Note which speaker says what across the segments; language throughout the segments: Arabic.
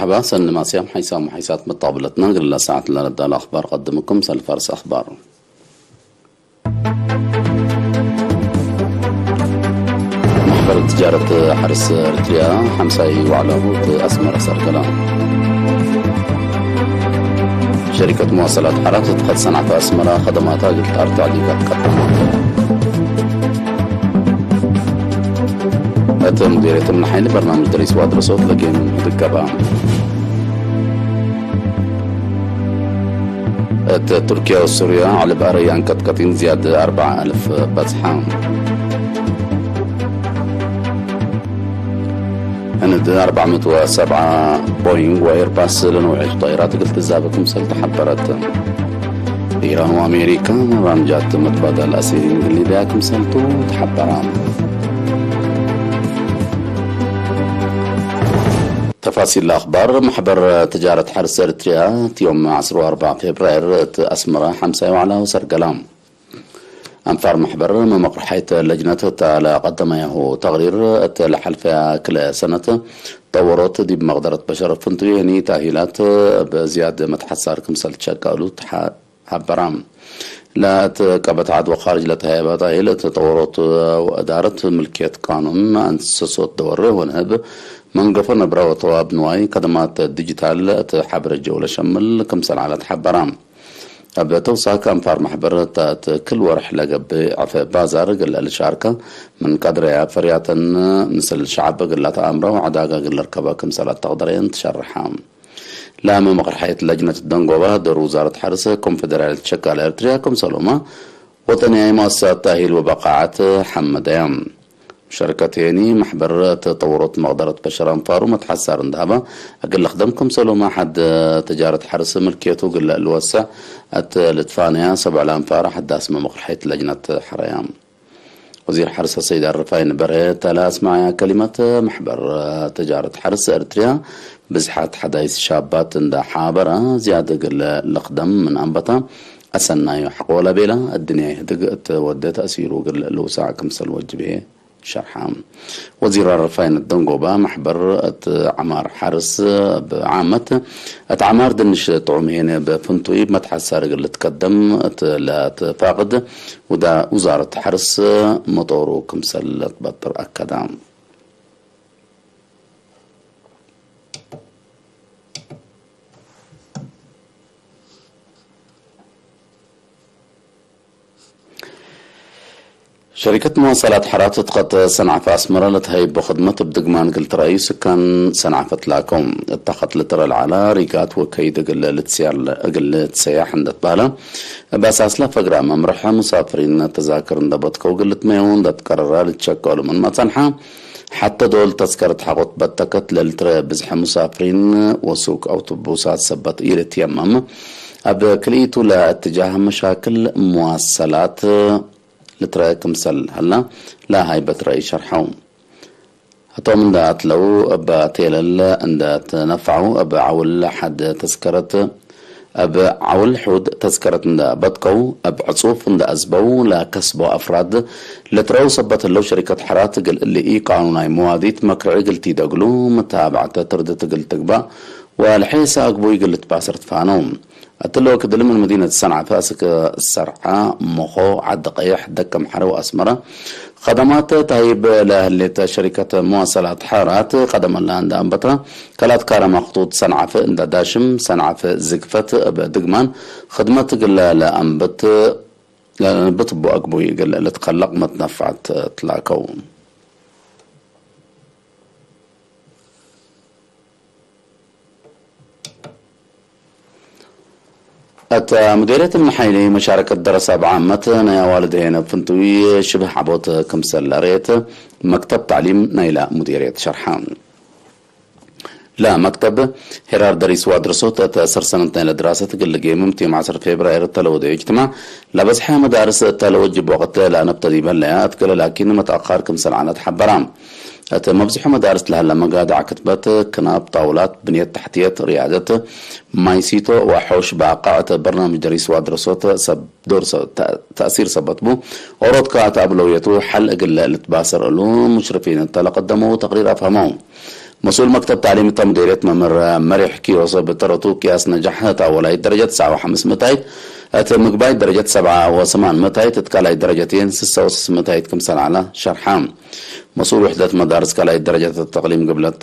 Speaker 1: مرحبا، سلم سيام حيسام وحيسات مطابلتنا قل ساعة لنا الأخبار قدمكم سلفارس أخبار. محضر تجارة حرس إريتريا حمساي وعلاهوت أسمر سركلان. شركة مواصلات حرس قد صنعت أسمرة خدماتها قلت تعليقات قدمت. مديرية المنحين برنامج دريس وادرسوت لكن دكبا. تركيا وسوريا على باريان كتكتين زيادة 4000 بزحام. هند 407 بوينغ وايرباص لنوعية طائرات قلت زابكم سلتحبرت. إيران وأمريكا رانجات متبادل أسيرين اللي ذاكم سلتو تحبران. تفاصيل الأخبار. محبر تجارة حرس إريتريا يوم 4 فبراير أسمرة حمسة وعلى سرقلام. أنفار محبر من مقرحية لجنة على قدمه تقرير لحلفها كل سنة طورت دي بمقدرة بشر فنتويني تأهيلات بزيادة متحسار كمسال تشكالو حبرام لا تكبت عدوى خارج لتهيبة تأهيلة تطورت وأدارت ملكية قانون أنسسوت دوره ونهب من قفر نبرا وطواب نواي قدمات ديجيتال حبر الجولة شمل كمسال على تحبرام. أبدا توساك أنفار محبر كل ورحلة قبل عفا بازار قل الشاركة من قدر فريات مثل الشعب قل أمره وعداقة قل ركبا كمسال التقدرين تشرحام. لا من مقرحية لجنة الدنقوبة دور وزارة حرس كونفدرالية تشكال إريتريا كمسالوما وطنية مؤسسة تأهيل وبقاعات حمديام. شركتين محبر تطورت مقدرة بشر أنفار ومتحسر اندهبا أقل أخدمكم سلوما حد تجارة حرس ملكيته قل الوسع لتفانيا 7 الأنفار حد اسم مقرحية لجنة حريام. وزير حرس السيد الرفاعي نبره تلا اسمع كلمة محبر تجارة حرس إريتريا بزحات حدايث شابات اندا حابرة زيادة قل الأخدم من أنبطة أسنا يحقولا بلا الدنيا تودي تأثيره قل الوسع كمسل وجبه شرحام. وزير الرفاين الدنقوبة محبر عمار حرس بعامة عمار دنش طعمين بفنتوي متحسر اللي تقدم لا تفاقد ودا وزارة حرس مطورو كمسل تبطر أكدام. شركة مواصلات حرات قد صنعت أسمرة لتهيب بخدمة بدقمان قلت رئيس كان صنعت لكم اتخذ لتر العلا ريقات وكيد قلت سياح عند بالا بأساس لا فقرة ممرحة مسافرين تذاكر اندبتكو قلت ميون دات قرر لتشكولو من ما تنحى حتى دول تذكرة حقوط بتكت للتر بزح مسافرين وسوق أوتوبوسات سبت إيرت يمم أبكليتو لاتجاه مشاكل مواصلات لترى كمسل هلا لا هاي بترى شرحهم حتى من دات لو باتيل عند تنفعوا بعول حد تذكرت بعول حود تذكرت عند بتقو بعصوف عند أزبو لا كسبوا أفراد لترى صبت له شركة حرات قل اللي إيه قانوناي مواديت مكرعي قلتي دقلو متابعة تردت قلت تقبع والحيسة أقبوي قلت باسرت فانوم أتلو كده من مدينة صنعاء فاسك السرعة مخو عد قيح دكم حرو أسمرة خدمات تهيب لأهلية شركة مواصلات حارات قدما لأن أنبطة كلات كارا مخطوط صنعاء في داشم صنعاء في زقفت بدقمان خدمات قل لأنبط بطبو أقبوي قل لتقلق متنفعت تلاكو. مديرية المحيلي مشاركة دراسة بعامة نيا والدين فنتوي شبه عبوت كمسل ريت مكتب تعليم نيلا مديرية شرحان. لا مكتب هرار دريس وادرسوت تأثر سنتين لدراسة قل جيم 10 فبراير التلود اجتماع لبس حي مدارس التلوج بوقت لا نبتدي بهالليات لكن متأخر كمسل عنات حبرام. مفزح مدارس لها لما قاعد عكتبت كناب طاولات بنية تحتية ريادة مايسيتو وحوش باقاعة برنامج دريس وادرسوت سب دور تأثير سبتبو ورود قاعة أبلويته حل أقل لتباسر ألوم مشرفين تلقدموا تقرير أفهموا مسؤول مكتب تعليم التمديرية ممر مريح كيوس بترتو كياس نجاح تاولاي درجة 9.5 متايت مقباي درجة 7.8 متايت تتكالاي درجتين 6.6 متايت كمسال على شرحام. مسؤول وحدة مدارس كالاي درجة التقليم قبلت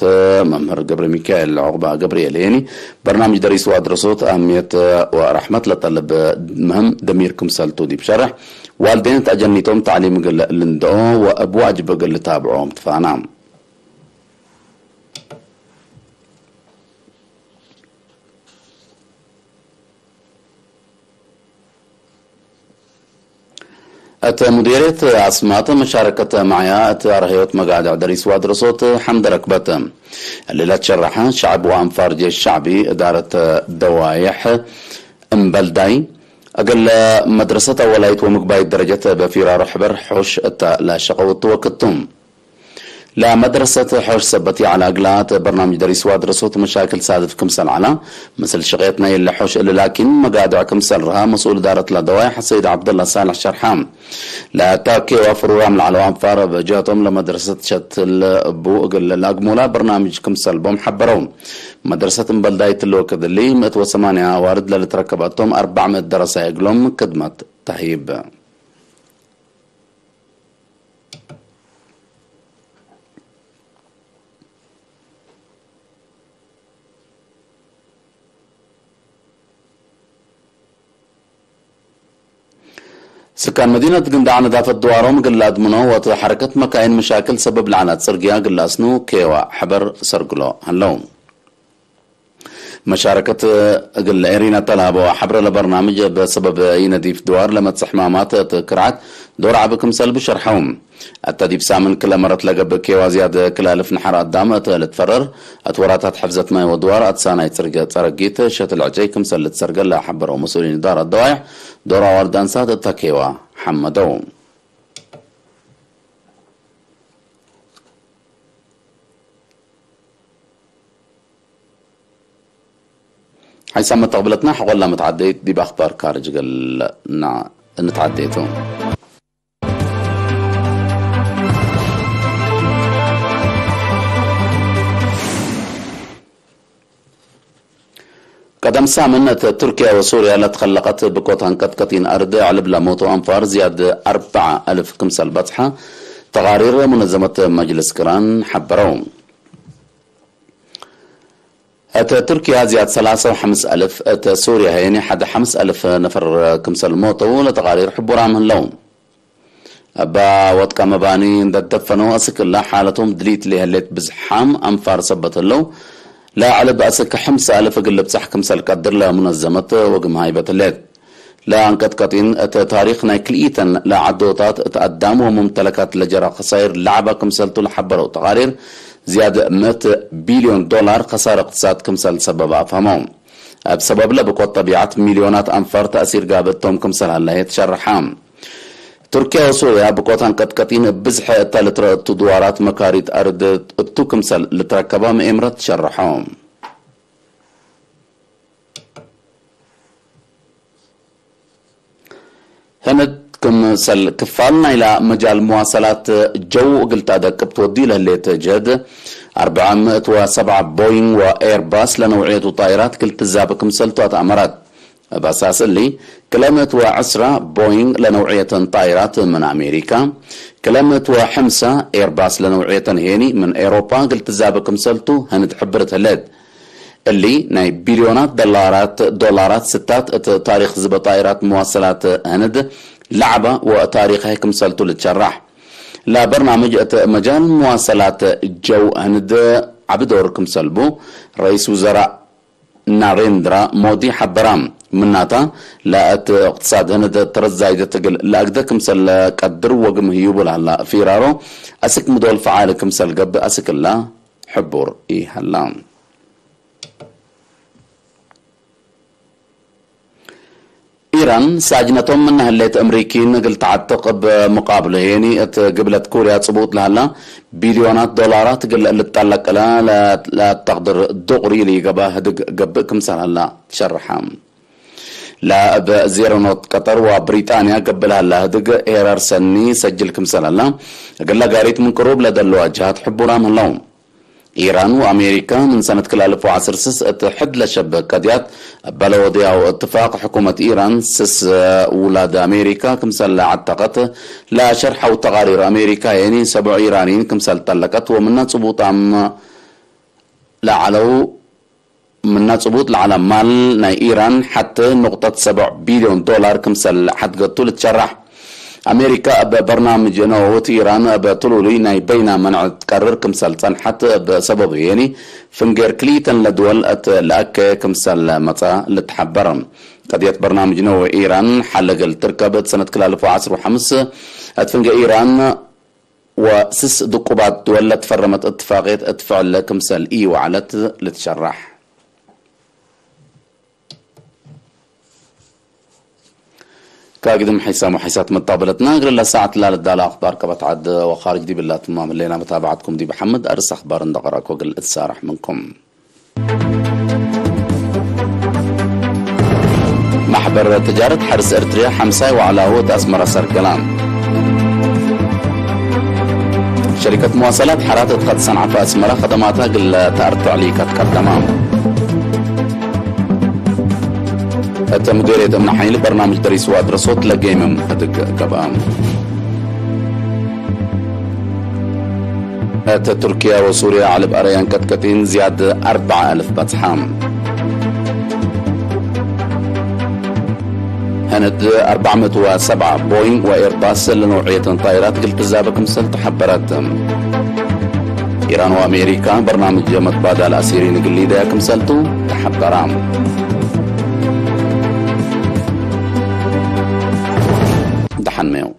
Speaker 1: ممر قبر ميكائيل عقبة جبريل هيني برنامج دريس ودراسات أهمية ورحمة لطلب مهم دمير كمسال تودي بشرح والدين تأجنيتهم تعليم قل لندو وأبواجب قل تابعهم تفانام. مديرية عاصمات مشاركة معيا رهيوت مقاعد دريس ودراسات حمد ركبت اللي لا تشرح شعب وانفار جيش الشعبي إدارة دوايح امبلداي أقل مدرسة ولايت ومقباي درجة بفيرا رحبر حوش لا شقوت وكتم لا مدرسة حوش سبتي على أقلات برنامج دريس ودراسات مشاكل سادف كمسل على مثل شغيتنا اللي حوش اللي لكن مقادع كمسل رها مسؤول إدارة الدوايح السيد عبد الله صالح شرحام لا تاكي وفروا رامل على وانفار بجاتهم لمدرسة شت البو لاقمولا برنامج كمسل بوم حبرون مدرسة بلداية اللوكد اللي 108 وارد لتركبتهم 400 دراسة يقلهم خدمة تهيب. سكان مدينة قندعان دافة دوارهم قلاد منو وحركة مكاين مشاكل سبب لعنات سرقيا قلاسنو كيوا حبر سرقلو هلو مشاركة قل إيرينا طلاب وحبر البرنامج بسبب ينديف دوار لما تصحمامات كرعت دور عبكم سلب شرحهم التديب سامن كل مرة تلقى كيوا زيادة كل ألف نحر قدام تفرر أتوراتات حفزة ماي ودوار أتسانا ترقيت شتل عجيكم سلت سرقل لا حبروا مسؤولين إدارة الضوايح دورا وردان ساد التكيوا حمدو. حيسمى تقبلتنا حولا متعديت دي بأخبار كارج قال نتعديتو. قدم سامن تركيا وسوريا لا تخلقت بكوتان قطقطين أرض على بلا موت وأنفار زياد 4000 كمسال بطحة تقارير منظمة مجلس كران حبرون. تركيا زياد 53,000 سوريا هيني حد 5,000 نفر كمسال موتو لتقارير حبورام اللون أبا وطكا مباني دفنوا أسك الله حالتهم دليت لي هليت بزحام أنفار سبت اللو لا على بأسك 5,000 قلب صح كمسال قدر لا منظمة وقم هايبة الليل لا أنقد قطين تاريخنا كليتا لا عدوطات تقدام وممتلكات لجرى خسائر لعبة كمسالتو لحبروا تقارير زيادة 100 بليون دولار خسارة اقتصاد كمسال سبب أفهمهم بسبب لبقوة طبيعة مليونات أنفار تأثير قابلتهم كمسال هلا يتشرحام. تركيا وسوريا بقوتان قطقطين بزح الثالث دوارات مكاريت أرض التو كمسال لتركبها مئمرة تشرحهم. هند كمسال كفالنا إلى مجال مواصلات جو قلت أدك بتودي له اللي تجد 407 بوينغ وإيرباص لنوعية طائرات كل تزاب كمسالتوات أمرات بأساس اللي كلمة وعسرة بوينغ لنوعية طائرات من أمريكا كلمة وحمسة إيرباص لنوعية هيني من أوروبا قلت تزاب كمسالتو هند حبرت هلاد اللي ناي بليونات دولارات ستات تاريخ زب طائرات مواصلات هند لعبة وتاريخ هيك مسلتو لتشرح لا برنامج مجال مواصلات جو هند عبدور كمسلبو رئيس وزراء ناريندرا مودي حبرام مناتا لا اقتصاد هند ترزايدة تقل لا اقدا كمسل قدر وقم هيوب لهلا فيرارو اسك مدول فعال كمسل قب اسك الله حبور اي هلام. إيران ساجنتهم من هليت أمريكين قلت عتقب مقابله يعني قبلت كوريا تصبوت لهلا بليونات دولارات قل اللي تطلق لا تقدر دغري لي قبل كم سنة هلا تشرحهم لا بزيرونوت قطر وبريطانيا قبل هلا هدق إيرار سني سجل كم سنة هلا قال لا قاريت من قروب لدى الواجهات حبوا رام اللهم إيران وأمريكا من سنة كلالف وعصر سس اتحد لشبه كديات بلوديا واتفاق حكومة إيران سس ولاد أمريكا كمسل عتقت لا شرح وتقارير أمريكا يعني 7 إيرانيين كمسل طلقت ومنها ثبوت عم لا علو منها ثبوت على مال نا إيران حتى نقطة 7 بليون دولار كمسل حد قتل تشرح أمريكا ببرنامج نووت إيران بطلولي ناي بين منع تكرر كمسل صنحت بسبب يعني فنجر كليتن لدول لأك كمسل مطا لتحبرن قضية برنامج نو إيران حلق التركبت سنة كلالف وعصر وحمس أتفنج إيران وسس دقوبات دول تفرمت اتفاقية اتفعل كمسل إي وعلت لتشرح كاقدم حسام وحسات مطابلتنا غير الله ساعة لا للدالة أخبار كبت عد وخارج دي بالله تمام الليلة متابعتكم دي بحمد أرس أخبار اندقراك وقل اتسارح منكم محبر تجارة حرس ارتريا حمساي وعلاوة أسمر سرقلان شركة مواصلات حراتة قد صنع في أسمرة خدماتها قل تأرتو عليك تقدمام مديرية أمن حين برنامج دريس وأدرسوت لجيمم أدق قبام تركيا وسوريا على بأريان كتكتين زياد 4000 بطحام هند 407 بوينغ وإيرباص لنوعية طائرات قلت الزابق مسل تحبرت إيران وأمريكا برنامج متبادل أسيرين قلي دا كمسلتو تحبرام دحن ميو